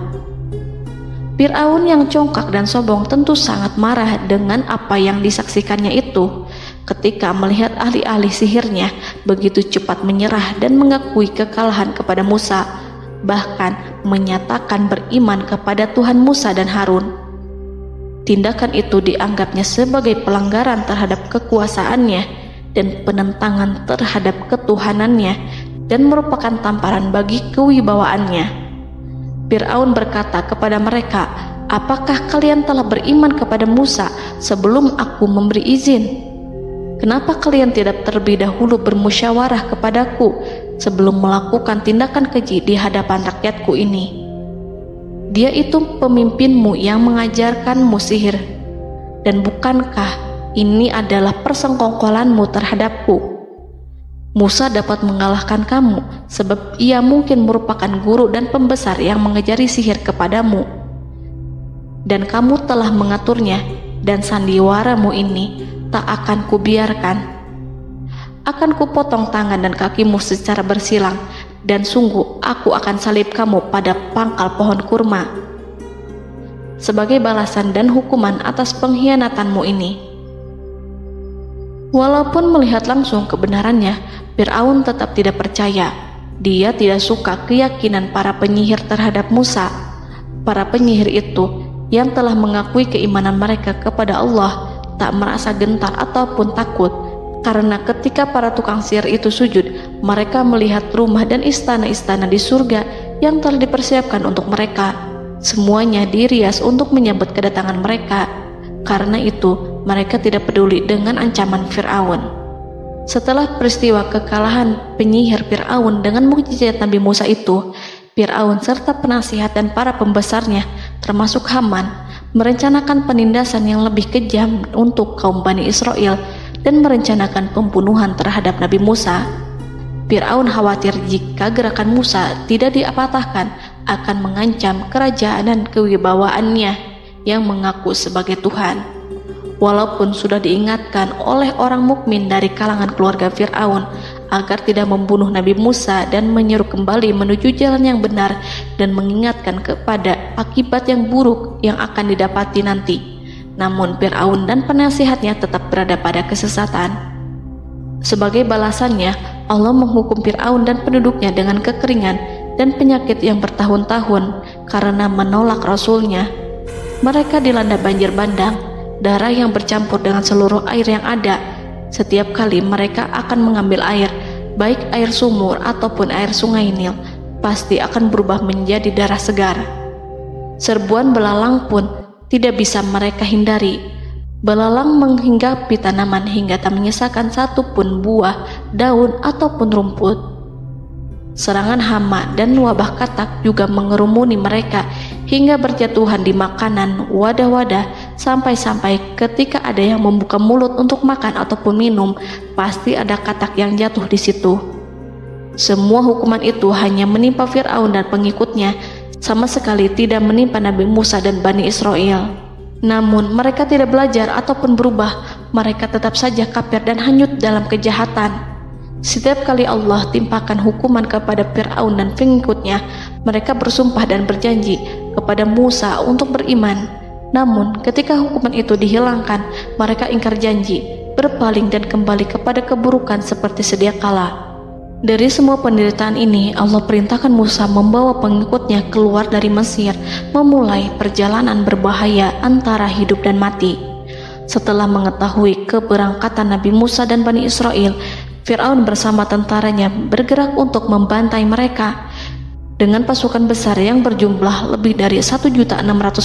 Fir'aun yang congkak dan sombong tentu sangat marah dengan apa yang disaksikannya itu. Ketika melihat ahli-ahli sihirnya begitu cepat menyerah dan mengakui kekalahan kepada Musa, bahkan menyatakan beriman kepada Tuhan Musa dan Harun. Tindakan itu dianggapnya sebagai pelanggaran terhadap kekuasaannya dan penentangan terhadap ketuhanannya dan merupakan tamparan bagi kewibawaannya. Fir'aun berkata kepada mereka, "Apakah kalian telah beriman kepada Musa sebelum aku memberi izin? Kenapa kalian tidak terlebih dahulu bermusyawarah kepadaku sebelum melakukan tindakan keji di hadapan rakyatku ini? Dia itu pemimpinmu yang mengajarkanmu sihir, dan bukankah ini adalah persengkongkolanmu terhadapku? Musa dapat mengalahkan kamu sebab ia mungkin merupakan guru dan pembesar yang mengajari sihir kepadamu, dan kamu telah mengaturnya, dan sandiwaramu ini tak akan kubiarkan. Akan kupotong tangan dan kakimu secara bersilang, dan sungguh aku akan salib kamu pada pangkal pohon kurma sebagai balasan dan hukuman atas pengkhianatanmu ini." Walaupun melihat langsung kebenarannya, Fir'aun tetap tidak percaya. Dia tidak suka keyakinan para penyihir terhadap Musa. Para penyihir itu yang telah mengakui keimanan mereka kepada Allah tak merasa gentar ataupun takut, karena ketika para tukang sihir itu sujud, mereka melihat rumah dan istana-istana di surga yang telah dipersiapkan untuk mereka. Semuanya dirias untuk menyambut kedatangan mereka. Karena itu, mereka tidak peduli dengan ancaman Fir'aun. Setelah peristiwa kekalahan penyihir Fir'aun dengan mukjizat Nabi Musa itu, Fir'aun serta penasihat dan para pembesarnya, termasuk Haman, merencanakan penindasan yang lebih kejam untuk kaum Bani Israel dan merencanakan pembunuhan terhadap Nabi Musa. Fir'aun khawatir jika gerakan Musa tidak dipatahkan akan mengancam kerajaan dan kewibawaannya yang mengaku sebagai Tuhan. Walaupun sudah diingatkan oleh orang mukmin dari kalangan keluarga Fir'aun agar tidak membunuh Nabi Musa dan menyeru kembali menuju jalan yang benar dan mengingatkan kepada akibat yang buruk yang akan didapati nanti, namun Fir'aun dan penasihatnya tetap berada pada kesesatan. Sebagai balasannya, Allah menghukum Fir'aun dan penduduknya dengan kekeringan dan penyakit yang bertahun-tahun karena menolak Rasulnya. Mereka dilanda banjir bandang, darah yang bercampur dengan seluruh air yang ada. Setiap kali mereka akan mengambil air, baik air sumur ataupun air sungai Nil, pasti akan berubah menjadi darah segar. Serbuan belalang pun tidak bisa mereka hindari. Belalang menghinggapi tanaman hingga tak menyisakan satupun buah, daun ataupun rumput. Serangan hama dan wabah katak juga mengerumuni mereka hingga berjatuhan di makanan, wadah-wadah, sampai-sampai ketika ada yang membuka mulut untuk makan ataupun minum, pasti ada katak yang jatuh di situ. Semua hukuman itu hanya menimpa Fir'aun dan pengikutnya, sama sekali tidak menimpa Nabi Musa dan Bani Israel. Namun mereka tidak belajar ataupun berubah, mereka tetap saja kafir dan hanyut dalam kejahatan. Setiap kali Allah timpakan hukuman kepada Fir'aun dan pengikutnya, mereka bersumpah dan berjanji kepada Musa untuk beriman. Namun ketika hukuman itu dihilangkan, mereka ingkar janji berpaling dan kembali kepada keburukan seperti sedia kala. Dari semua penderitaan ini, Allah perintahkan Musa membawa pengikutnya keluar dari Mesir, memulai perjalanan berbahaya antara hidup dan mati. Setelah mengetahui keberangkatan Nabi Musa dan Bani Israel, Fir'aun bersama tentaranya bergerak untuk membantai mereka. Dengan pasukan besar yang berjumlah lebih dari 1.600.000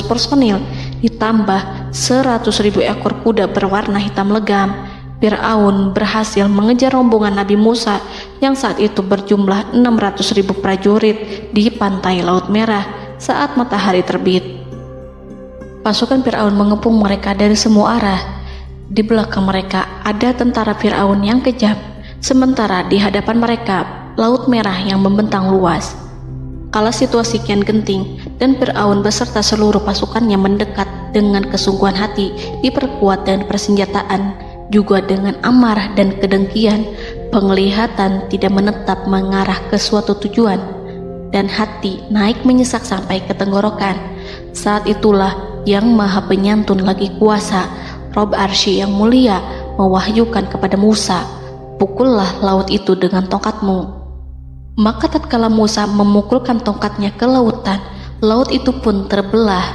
personil, ditambah 100.000 ekor kuda berwarna hitam legam, Fir'aun berhasil mengejar rombongan Nabi Musa yang saat itu berjumlah 600.000 prajurit di pantai Laut Merah saat matahari terbit. Pasukan Fir'aun mengepung mereka dari semua arah. Di belakang mereka ada tentara Fir'aun yang kejam, sementara di hadapan mereka Laut Merah yang membentang luas. Kala situasi kian genting dan Fir'aun beserta seluruh pasukannya mendekat dengan kesungguhan hati, diperkuat dan persenjataan, juga dengan amarah dan kedengkian, penglihatan tidak menetap mengarah ke suatu tujuan, dan hati naik menyesak sampai ke tenggorokan. Saat itulah Yang Maha Penyantun lagi kuasa, Rob Arsy yang mulia, mewahyukan kepada Musa, "Pukullah laut itu dengan tongkatmu." Maka tatkala Musa memukulkan tongkatnya ke lautan, laut itu pun terbelah.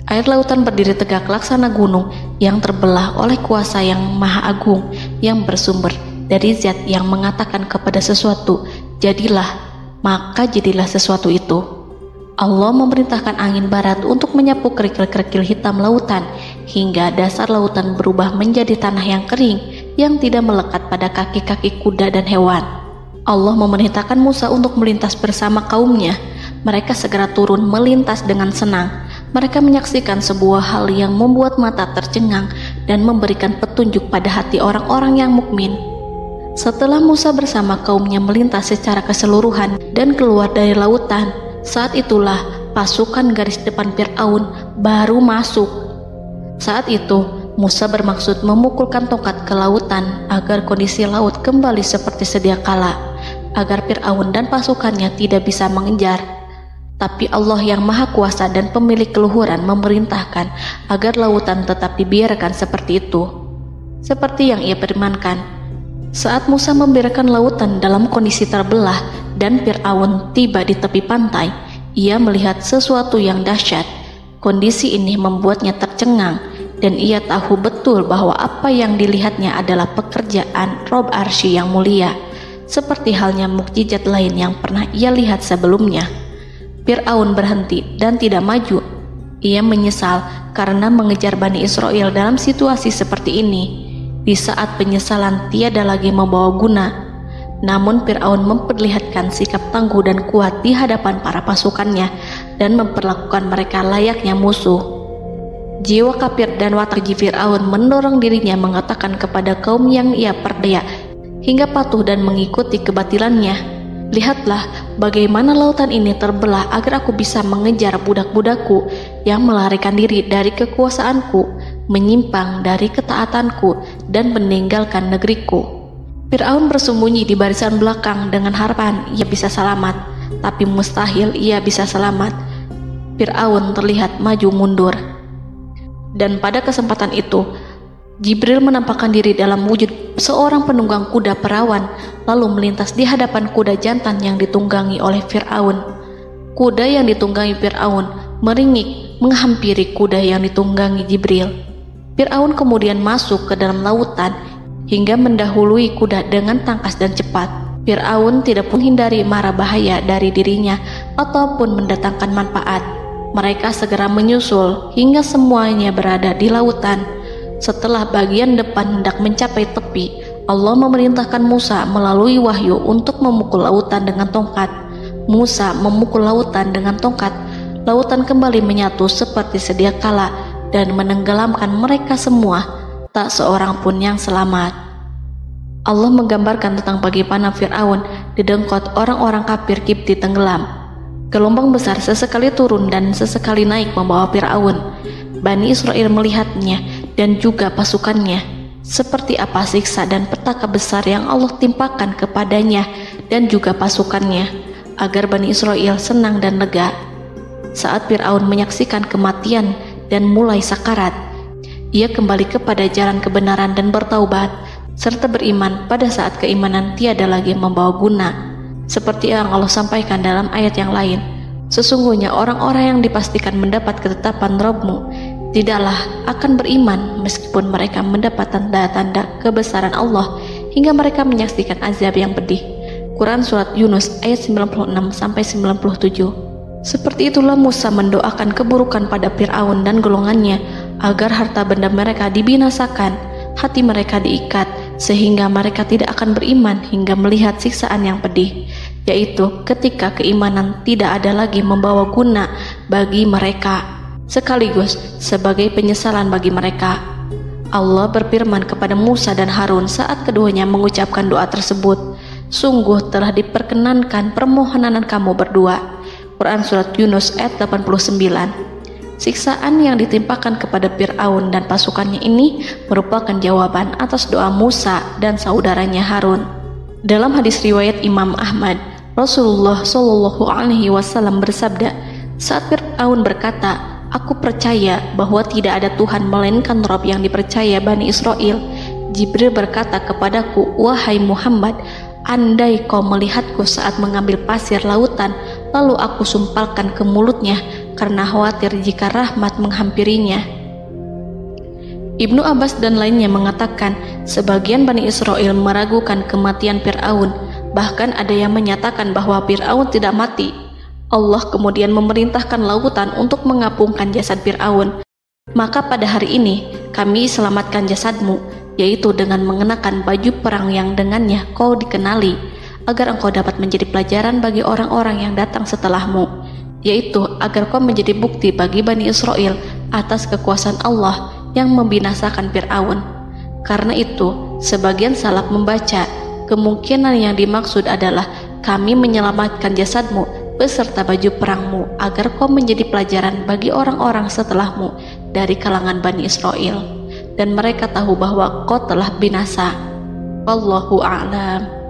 Air lautan berdiri tegak laksana gunung yang terbelah oleh kuasa yang maha agung, yang bersumber dari zat yang mengatakan kepada sesuatu, "Jadilah," maka jadilah sesuatu itu. Allah memerintahkan angin barat untuk menyapu kerikil-kerikil hitam lautan, hingga dasar lautan berubah menjadi tanah yang kering, yang tidak melekat pada kaki-kaki kuda dan hewan. Allah memerintahkan Musa untuk melintas bersama kaumnya. Mereka segera turun melintas dengan senang. Mereka menyaksikan sebuah hal yang membuat mata tercengang dan memberikan petunjuk pada hati orang-orang yang mukmin. Setelah Musa bersama kaumnya melintas secara keseluruhan dan keluar dari lautan, saat itulah pasukan garis depan Fir'aun baru masuk. Saat itu Musa bermaksud memukulkan tongkat ke lautan agar kondisi laut kembali seperti sedia kala, agar Fir'aun dan pasukannya tidak bisa mengejar. Tapi Allah yang Maha Kuasa dan pemilik keluhuran memerintahkan agar lautan tetap dibiarkan seperti itu, seperti yang ia firmankan. Saat Musa membiarkan lautan dalam kondisi terbelah dan Fir'aun tiba di tepi pantai, ia melihat sesuatu yang dahsyat. Kondisi ini membuatnya tercengang, dan ia tahu betul bahwa apa yang dilihatnya adalah pekerjaan Rob Arsy yang mulia, seperti halnya mukjizat lain yang pernah ia lihat sebelumnya. Fir'aun berhenti dan tidak maju. Ia menyesal karena mengejar Bani Israel dalam situasi seperti ini, di saat penyesalan tiada lagi membawa guna. Namun Fir'aun memperlihatkan sikap tangguh dan kuat di hadapan para pasukannya dan memperlakukan mereka layaknya musuh. Jiwa kafir dan watak Fir'aun mendorong dirinya mengatakan kepada kaum yang ia perdaya hingga patuh dan mengikuti kebatilannya, "Lihatlah bagaimana lautan ini terbelah agar aku bisa mengejar budak-budakku yang melarikan diri dari kekuasaanku, menyimpang dari ketaatanku, dan meninggalkan negeriku." Fir'aun bersembunyi di barisan belakang dengan harapan ia bisa selamat, tapi mustahil ia bisa selamat. Fir'aun terlihat maju mundur. Dan pada kesempatan itu, Jibril menampakkan diri dalam wujud seorang penunggang kuda perawan, lalu melintas di hadapan kuda jantan yang ditunggangi oleh Fir'aun. Kuda yang ditunggangi Fir'aun meringik menghampiri kuda yang ditunggangi Jibril. Fir'aun kemudian masuk ke dalam lautan hingga mendahului kuda dengan tangkas dan cepat. Fir'aun tidak menghindari mara bahaya dari dirinya ataupun mendatangkan manfaat. Mereka segera menyusul hingga semuanya berada di lautan. Setelah bagian depan hendak mencapai tepi, Allah memerintahkan Musa melalui wahyu untuk memukul lautan dengan tongkat. Musa memukul lautan dengan tongkat. Lautan kembali menyatu seperti sedia kala dan menenggelamkan mereka semua. Tak seorang pun yang selamat. Allah menggambarkan tentang bagaimana Fir'aun didengkot orang-orang kafir Kipti tenggelam. Gelombang besar sesekali turun dan sesekali naik membawa Fir'aun. Bani Israel melihatnya dan juga pasukannya, seperti apa siksa dan petaka besar yang Allah timpakan kepadanya dan juga pasukannya, agar Bani Israel senang dan lega. Saat Fir'aun menyaksikan kematian dan mulai sakarat, ia kembali kepada jalan kebenaran dan bertaubat, serta beriman pada saat keimanan tiada lagi membawa guna. Seperti yang Allah sampaikan dalam ayat yang lain, sesungguhnya orang-orang yang dipastikan mendapat ketetapan Rabb-Mu tidaklah akan beriman meskipun mereka mendapat tanda-tanda kebesaran Allah hingga mereka menyaksikan azab yang pedih. Quran Surat Yunus ayat 96-97. Seperti itulah Musa mendoakan keburukan pada Fir'aun dan golongannya agar harta benda mereka dibinasakan, hati mereka diikat sehingga mereka tidak akan beriman hingga melihat siksaan yang pedih, yaitu ketika keimanan tidak ada lagi membawa guna bagi mereka, sekaligus sebagai penyesalan bagi mereka. Allah berfirman kepada Musa dan Harun saat keduanya mengucapkan doa tersebut, sungguh telah diperkenankan permohonan kamu berdua. Quran Surat Yunus ayat 89. Siksaan yang ditimpakan kepada Fir'aun dan pasukannya ini merupakan jawaban atas doa Musa dan saudaranya Harun. Dalam hadis riwayat Imam Ahmad, Rasulullah Shallallahu Alaihi Wasallam bersabda, saat Fir'aun berkata, aku percaya bahwa tidak ada Tuhan melainkan Rabb yang dipercaya Bani Israel, Jibril berkata kepadaku, wahai Muhammad, andai kau melihatku saat mengambil pasir lautan, lalu aku sumpalkan ke mulutnya karena khawatir jika rahmat menghampirinya. Ibnu Abbas dan lainnya mengatakan, sebagian Bani Israel meragukan kematian Fir'aun, bahkan ada yang menyatakan bahwa Fir'aun tidak mati. Allah kemudian memerintahkan lautan untuk mengapungkan jasad Fir'aun. Maka pada hari ini kami selamatkan jasadmu, yaitu dengan mengenakan baju perang yang dengannya kau dikenali, agar engkau dapat menjadi pelajaran bagi orang-orang yang datang setelahmu, yaitu agar kau menjadi bukti bagi Bani Israel atas kekuasaan Allah yang membinasakan Fir'aun. Karena itu, sebagian salaf membaca, kemungkinan yang dimaksud adalah kami menyelamatkan jasadmu beserta baju perangmu agar kau menjadi pelajaran bagi orang-orang setelahmu dari kalangan Bani Israel, dan mereka tahu bahwa kau telah binasa. Wallahu a'lam.